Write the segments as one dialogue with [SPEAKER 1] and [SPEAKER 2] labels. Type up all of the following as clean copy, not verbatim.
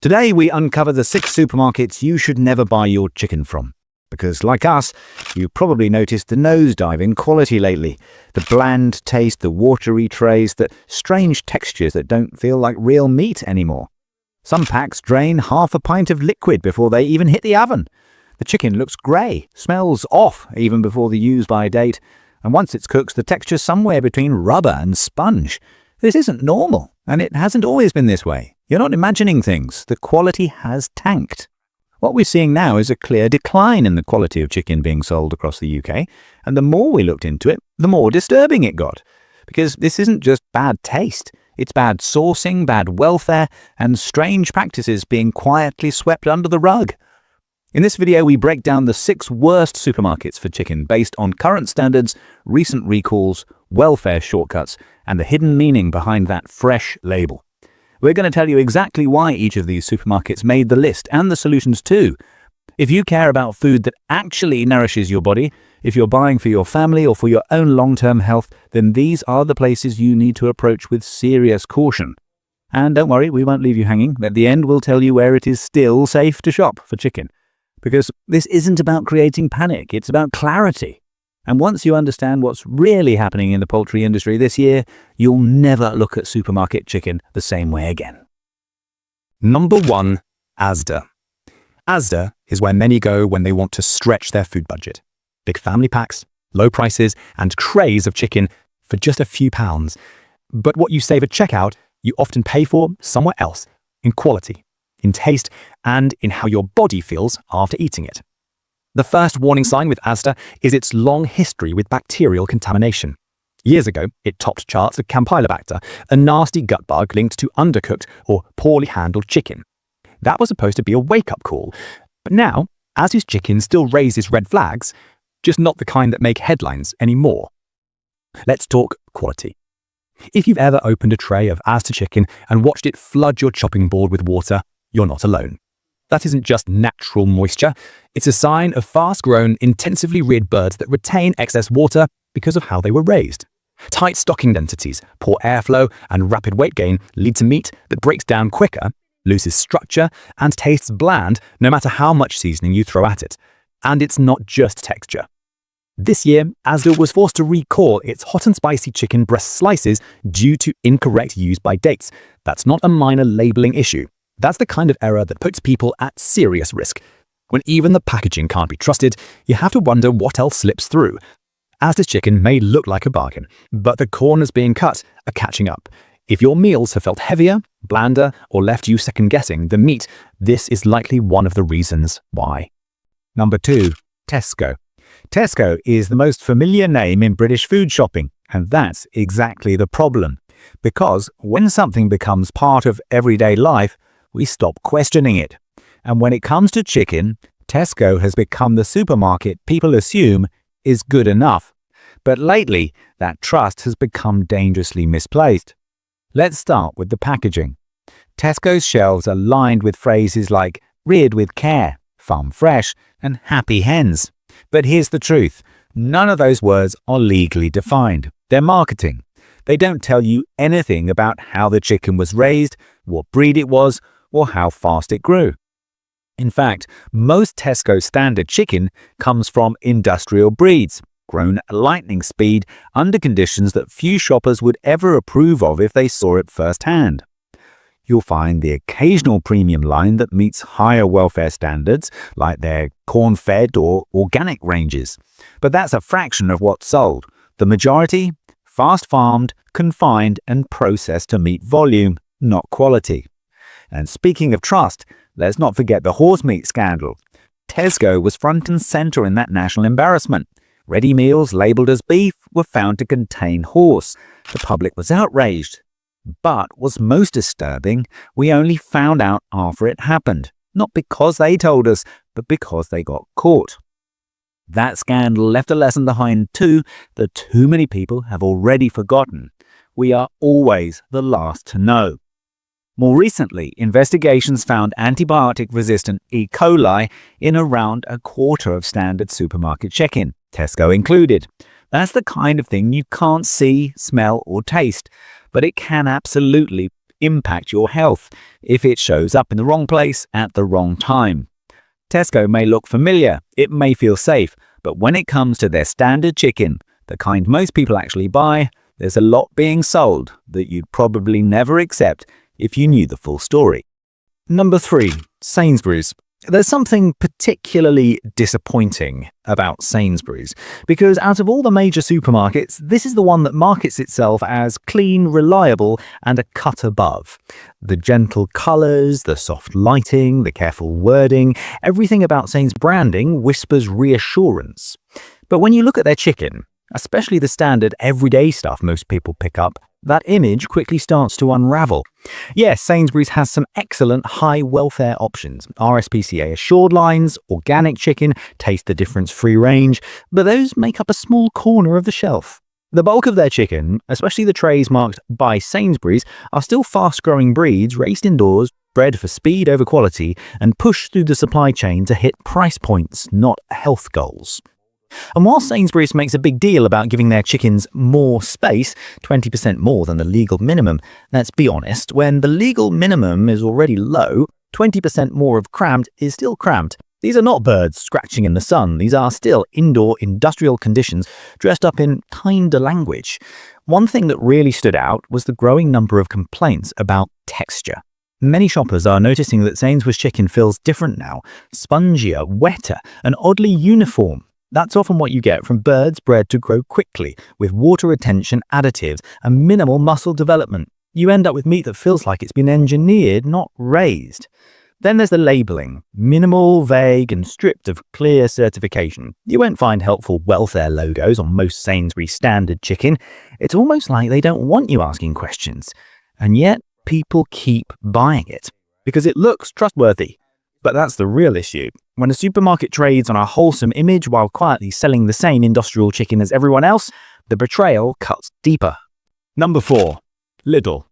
[SPEAKER 1] Today we uncover the 6 supermarkets you should never buy your chicken from. Because like us, you probably noticed the nosedive in quality lately. The bland taste, the watery trays, the strange textures that don't feel like real meat anymore. Some packs drain half a pint of liquid before they even hit the oven. The chicken looks grey, smells off even before the use-by date, and once it's cooked, the texture's somewhere between rubber and sponge. This isn't normal, and it hasn't always been this way. You're not imagining things. The quality has tanked. What we're seeing now is a clear decline in the quality of chicken being sold across the UK, and the more we looked into it, the more disturbing it got. Because this isn't just bad taste, it's bad sourcing, bad welfare, and strange practices being quietly swept under the rug. In this video, we break down the 6 worst supermarkets for chicken based on current standards, recent recalls, welfare shortcuts, and the hidden meaning behind that fresh label. We're going to tell you exactly why each of these supermarkets made the list and the solutions too. If you care about food that actually nourishes your body, if you're buying for your family or for your own long-term health, then these are the places you need to approach with serious caution. And don't worry, we won't leave you hanging. At the end, we'll tell you where it is still safe to shop for chicken. Because this isn't about creating panic, it's about clarity. And once you understand what's really happening in the poultry industry this year, you'll never look at supermarket chicken the same way again.
[SPEAKER 2] Number 1. Asda. Asda is where many go when they want to stretch their food budget. Big family packs, low prices, and trays of chicken for just a few pounds. But what you save at checkout, you often pay for somewhere else, in quality, in taste, and in how your body feels after eating it. The first warning sign with Asda is its long history with bacterial contamination. Years ago, it topped charts with Campylobacter, a nasty gut bug linked to undercooked or poorly handled chicken. That was supposed to be a wake-up call. But now, Asda's chicken still raises red flags, just not the kind that make headlines anymore. Let's talk quality. If you've ever opened a tray of Asda chicken and watched it flood your chopping board with water, you're not alone. That isn't just natural moisture, it's a sign of fast-grown, intensively reared birds that retain excess water because of how they were raised. Tight stocking densities, poor airflow, and rapid weight gain lead to meat that breaks down quicker, loses structure, and tastes bland no matter how much seasoning you throw at it. And it's not just texture. This year, Asda was forced to recall its hot and spicy chicken breast slices due to incorrect use-by dates. That's not a minor labeling issue. That's the kind of error that puts people at serious risk. When even the packaging can't be trusted, you have to wonder what else slips through. Asda's chicken may look like a bargain, but the corners being cut are catching up. If your meals have felt heavier, blander, or left you second-guessing the meat, this is likely one of the reasons why.
[SPEAKER 1] Number 2. Tesco. Tesco is the most familiar name in British food shopping, and that's exactly the problem. Because when something becomes part of everyday life, we stop questioning it. And when it comes to chicken, Tesco has become the supermarket people assume is good enough. But lately, that trust has become dangerously misplaced. Let's start with the packaging. Tesco's shelves are lined with phrases like reared with care, farm fresh, and happy hens. But here's the truth. None of those words are legally defined. They're marketing. They don't tell you anything about how the chicken was raised, what breed it was, or how fast it grew. In fact, most Tesco standard chicken comes from industrial breeds, grown at lightning speed under conditions that few shoppers would ever approve of if they saw it firsthand. You'll find the occasional premium line that meets higher welfare standards, like their corn-fed or organic ranges. But that's a fraction of what's sold. The majority, fast-farmed, confined, and processed to meet volume, not quality. And speaking of trust, let's not forget the horse meat scandal. Tesco was front and center in that national embarrassment. Ready meals labeled as beef were found to contain horse. The public was outraged. But what's most disturbing, we only found out after it happened. Not because they told us, but because they got caught. That scandal left a lesson behind too that too many people have already forgotten. We are always the last to know. More recently, investigations found antibiotic-resistant E. coli in around a quarter of standard supermarket chicken, Tesco included. That's the kind of thing you can't see, smell, or taste, but it can absolutely impact your health if it shows up in the wrong place at the wrong time. Tesco may look familiar, it may feel safe, but when it comes to their standard chicken, the kind most people actually buy, there's a lot being sold that you'd probably never accept if you knew the full story.
[SPEAKER 2] Number 3. Sainsbury's. There's something particularly disappointing about Sainsbury's, because out of all the major supermarkets, this is the one that markets itself as clean, reliable, and a cut above. The gentle colours, the soft lighting, the careful wording, everything about Sainsbury's branding whispers reassurance. But when you look at their chicken, especially the standard everyday stuff most people pick up, that image quickly starts to unravel. Yes, Sainsbury's has some excellent high welfare options. RSPCA assured lines, organic chicken, taste the difference free range, but those make up a small corner of the shelf. The bulk of their chicken, especially the trays marked by Sainsbury's, are still fast-growing breeds raised indoors, bred for speed over quality, and pushed through the supply chain to hit price points, not health goals. And while Sainsbury's makes a big deal about giving their chickens more space, 20% more than the legal minimum, let's be honest, when the legal minimum is already low, 20% more of cramped is still cramped. These are not birds scratching in the sun, these are still indoor industrial conditions dressed up in kinder language. One thing that really stood out was the growing number of complaints about texture. Many shoppers are noticing that Sainsbury's chicken feels different now, spongier, wetter, and oddly uniform. That's often what you get from birds bred to grow quickly, with water retention additives and minimal muscle development. You end up with meat that feels like it's been engineered, not raised. Then there's the labelling, minimal, vague, and stripped of clear certification. You won't find helpful welfare logos on most Sainsbury's standard chicken. It's almost like they don't want you asking questions. And yet, people keep buying it, because it looks trustworthy. But that's the real issue. When a supermarket trades on a wholesome image while quietly selling the same industrial chicken as everyone else, the betrayal cuts deeper.
[SPEAKER 1] Number 4. Lidl.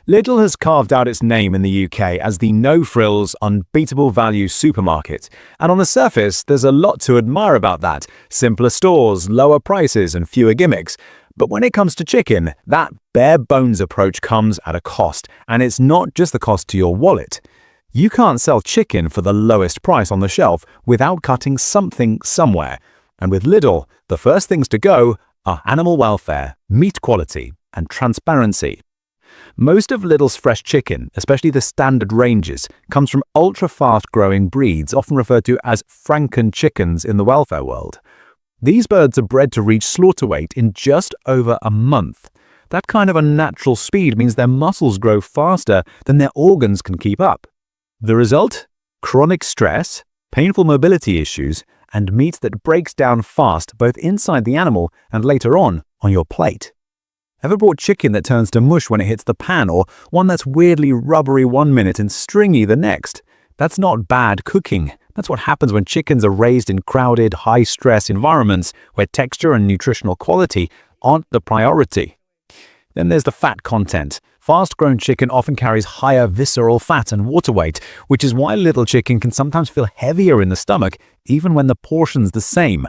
[SPEAKER 1] Lidl has carved out its name in the UK as the no-frills, unbeatable value supermarket. And on the surface, there's a lot to admire about that. Simpler stores, lower prices, and fewer gimmicks. But when it comes to chicken, that bare-bones approach comes at a cost. And it's not just the cost to your wallet. You can't sell chicken for the lowest price on the shelf without cutting something somewhere. And with Lidl, the first things to go are animal welfare, meat quality, and transparency. Most of Lidl's fresh chicken, especially the standard ranges, comes from ultra-fast growing breeds, often referred to as Franken chickens in the welfare world. These birds are bred to reach slaughter weight in just over a month. That kind of unnatural speed means their muscles grow faster than their organs can keep up. The result? Chronic stress, painful mobility issues, and meat that breaks down fast both inside the animal and later on your plate. Ever bought chicken that turns to mush when it hits the pan, or one that's weirdly rubbery one minute and stringy the next? That's not bad cooking. That's what happens when chickens are raised in crowded, high-stress environments where texture and nutritional quality aren't the priority. Then there's the fat content. Fast-grown chicken often carries higher visceral fat and water weight, which is why Lidl chicken can sometimes feel heavier in the stomach, even when the portion's the same.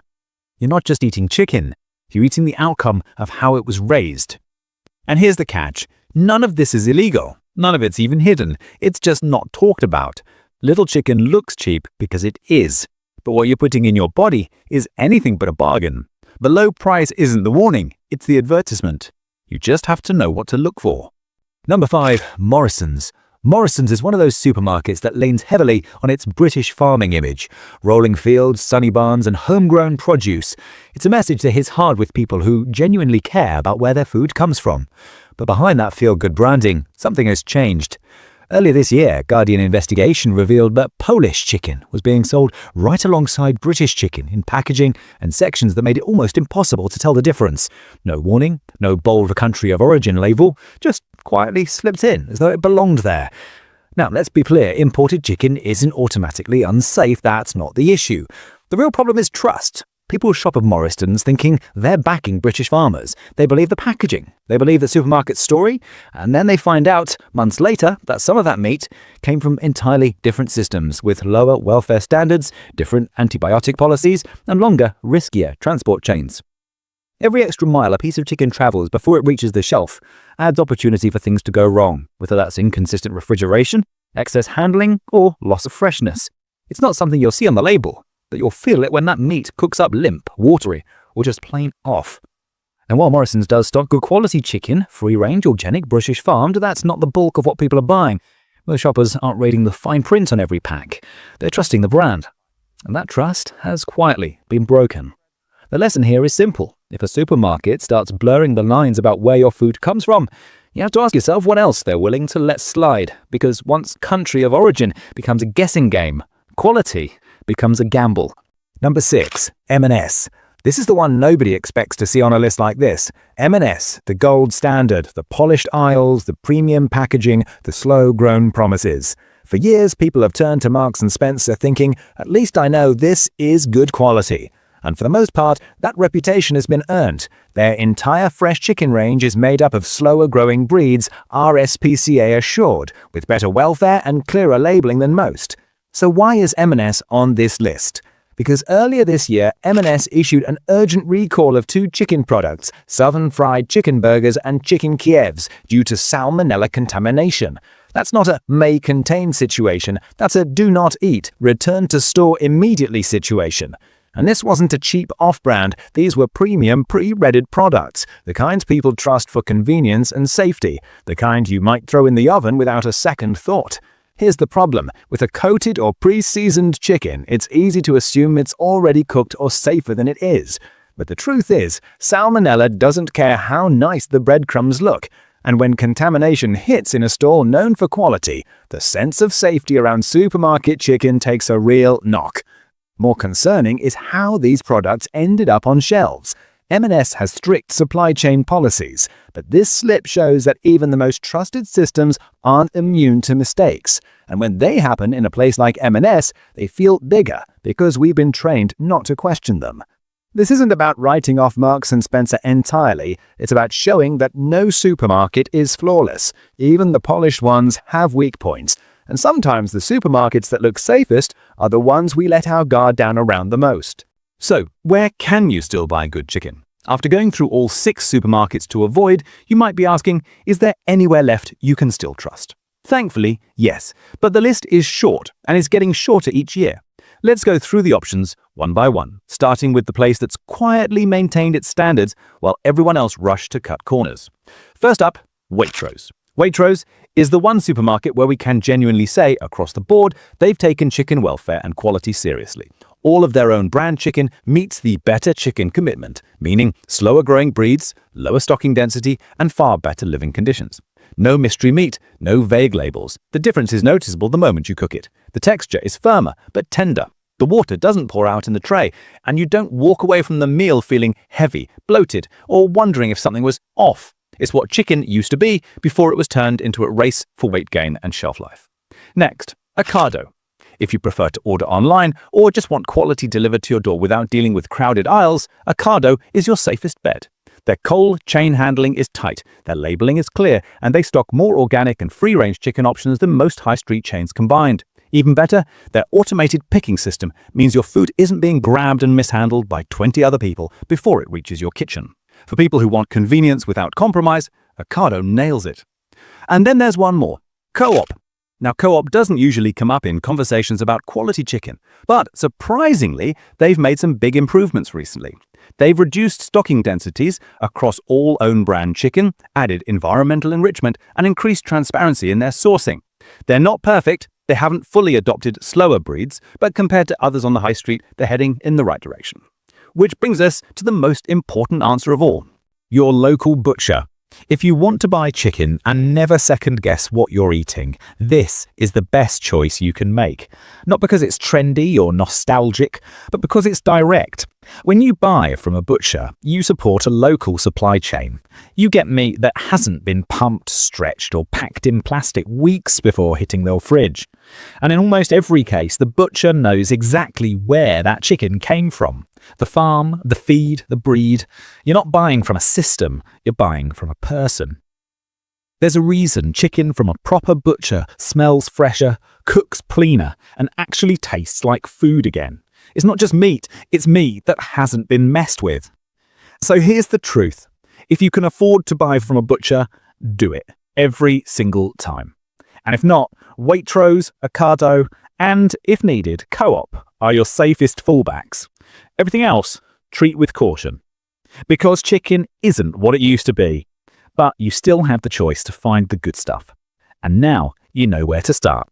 [SPEAKER 1] You're not just eating chicken, you're eating the outcome of how it was raised. And here's the catch. None of this is illegal. None of it's even hidden. It's just not talked about. Lidl chicken looks cheap because it is. But what you're putting in your body is anything but a bargain. The low price isn't the warning, it's the advertisement. You just have to know what to look for. Number 5. Morrisons. Morrisons is one of those supermarkets that leans heavily on its British farming image. Rolling fields, sunny barns, and homegrown produce. It's a message that hits hard with people who genuinely care about where their food comes from. But behind that feel-good branding, something has changed. Earlier this year, Guardian investigation revealed that Polish chicken was being sold right alongside British chicken in packaging and sections that made it almost impossible to tell the difference. No warning, no bold country of origin label, just quietly slipped in as though it belonged there. Now, let's be clear, imported chicken isn't automatically unsafe, that's not the issue. The real problem is trust. People shop at Morrisons thinking they're backing British farmers. They believe the packaging, they believe the supermarket story, and then they find out, months later, that some of that meat came from entirely different systems with lower welfare standards, different antibiotic policies, and longer, riskier transport chains.
[SPEAKER 2] Every extra mile a piece of chicken travels before it reaches the shelf adds opportunity for things to go wrong, whether that's inconsistent refrigeration, excess handling, or loss of freshness. It's not something you'll see on the label, but you'll feel it when that meat cooks up limp, watery, or just plain off. And while Morrison's does stock good quality chicken, free-range, organic, British farmed, that's not the bulk of what people are buying. Most shoppers aren't reading the fine print on every pack. They're trusting the brand. And that trust has quietly been broken. The lesson here is simple. If a supermarket starts blurring the lines about where your food comes from, you have to ask yourself what else they're willing to let slide. Because once country of origin becomes a guessing game, quality becomes a gamble. Number 6. M&S. This is the one nobody expects to see on a list like this. M&S, the gold standard, the polished aisles, the premium packaging, the slow-grown promises. For years, people have turned to Marks & Spencer thinking, at least I know this is good quality. And for the most part, that reputation has been earned. Their entire fresh chicken range is made up of slower-growing breeds, RSPCA assured, with better welfare and clearer labeling than most. So why is M&S on this list? Because earlier this year, M&S issued an urgent recall of 2 chicken products, Southern Fried Chicken Burgers and Chicken Kievs, due to salmonella contamination. That's not a may contain situation, that's a do not eat, return to store immediately situation. And this wasn't a cheap off-brand, these were premium pre-redded products, the kinds people trust for convenience and safety, the kind you might throw in the oven without a second thought. Here's the problem, with a coated or pre-seasoned chicken, it's easy to assume it's already cooked or safer than it is. But the truth is, salmonella doesn't care how nice the breadcrumbs look. And when contamination hits in a store known for quality, the sense of safety around supermarket chicken takes a real knock. More concerning is how these products ended up on shelves. M&S has strict supply chain policies, but this slip shows that even the most trusted systems aren't immune to mistakes. And when they happen in a place like M&S, they feel bigger because we've been trained not to question them. This isn't about writing off Marks & Spencer entirely, it's about showing that no supermarket is flawless. Even the polished ones have weak points. And sometimes the supermarkets that look safest are the ones we let our guard down around the most. So, where can you still buy good chicken? After going through all 6 supermarkets to avoid, you might be asking, is there anywhere left you can still trust? Thankfully, yes, but the list is short and is getting shorter each year. Let's go through the options one by one, starting with the place that's quietly maintained its standards while everyone else rushed to cut corners. First up, Waitrose. Waitrose is the one supermarket where we can genuinely say, across the board, they've taken chicken welfare and quality seriously. All of their own brand chicken meets the better chicken commitment, meaning slower growing breeds, lower stocking density, and far better living conditions. No mystery meat, no vague labels. The difference is noticeable the moment you cook it. The texture is firmer, but tender. The water doesn't pour out in the tray, and you don't walk away from the meal feeling heavy, bloated, or wondering if something was off. It's what chicken used to be before it was turned into a race for weight gain and shelf life. Next, Ocado. If you prefer to order online or just want quality delivered to your door without dealing with crowded aisles, Ocado is your safest bet. Their cold chain handling is tight, their labeling is clear, and they stock more organic and free-range chicken options than most high street chains combined. Even better, their automated picking system means your food isn't being grabbed and mishandled by 20 other people before it reaches your kitchen. For people who want convenience without compromise, Ocado nails it. And then there's one more, Co-op. Now, Co-op doesn't usually come up in conversations about quality chicken, but surprisingly, they've made some big improvements recently. They've reduced stocking densities across all own brand chicken, added environmental enrichment, and increased transparency in their sourcing. They're not perfect, they haven't fully adopted slower breeds, but compared to others on the high street, they're heading in the right direction. Which brings us to the most important answer of all, your local butcher. If you want to buy chicken and never second guess what you're eating, this is the best choice you can make. Not because it's trendy or nostalgic, but because it's direct. When you buy from a butcher, you support a local supply chain. You get meat that hasn't been pumped, stretched, or packed in plastic weeks before hitting their fridge. And in almost every case, the butcher knows exactly where that chicken came from. The farm, the feed, the breed. You're not buying from a system, you're buying from a person. There's a reason chicken from a proper butcher smells fresher, cooks cleaner, and actually tastes like food again. It's not just meat, it's meat that hasn't been messed with.
[SPEAKER 1] So here's the truth. If you can afford to buy from a butcher, do it every single time. And if not, Waitrose, Ocado, and, if needed, Co-op are your safest fallbacks. Everything else, treat with caution. Because chicken isn't what it used to be, but you still have the choice to find the good stuff. And now you know where to start.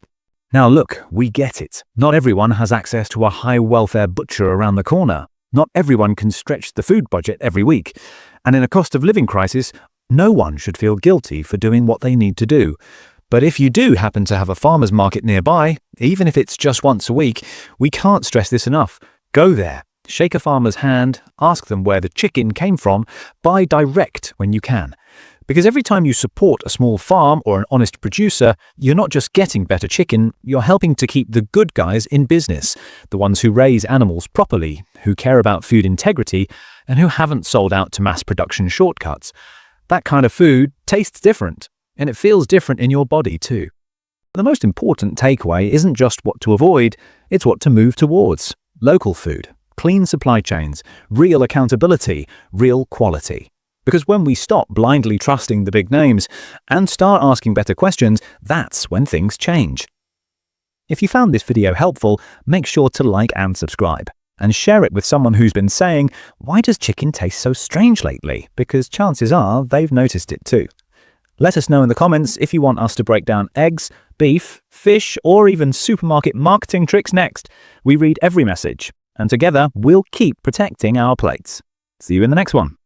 [SPEAKER 1] Now look, we get it. Not everyone has access to a high-welfare butcher around the corner. Not everyone can stretch the food budget every week. And in a cost of living crisis, no one should feel guilty for doing what they need to do. But if you do happen to have a farmer's market nearby, even if it's just once a week, we can't stress this enough. Go there, shake a farmer's hand, ask them where the chicken came from, buy direct when you can. Because every time you support a small farm or an honest producer, you're not just getting better chicken, you're helping to keep the good guys in business, the ones who raise animals properly, who care about food integrity, and who haven't sold out to mass production shortcuts. That kind of food tastes different, and it feels different in your body too. The most important takeaway isn't just what to avoid, it's what to move towards. Local food, clean supply chains, real accountability, real quality. Because when we stop blindly trusting the big names and start asking better questions, that's when things change. If you found this video helpful, make sure to like and subscribe. And share it with someone who's been saying, why does chicken taste so strange lately? Because chances are they've noticed it too. Let us know in the comments if you want us to break down eggs, beef, fish, or even supermarket marketing tricks next. We read every message, and together we'll keep protecting our plates. See you in the next one.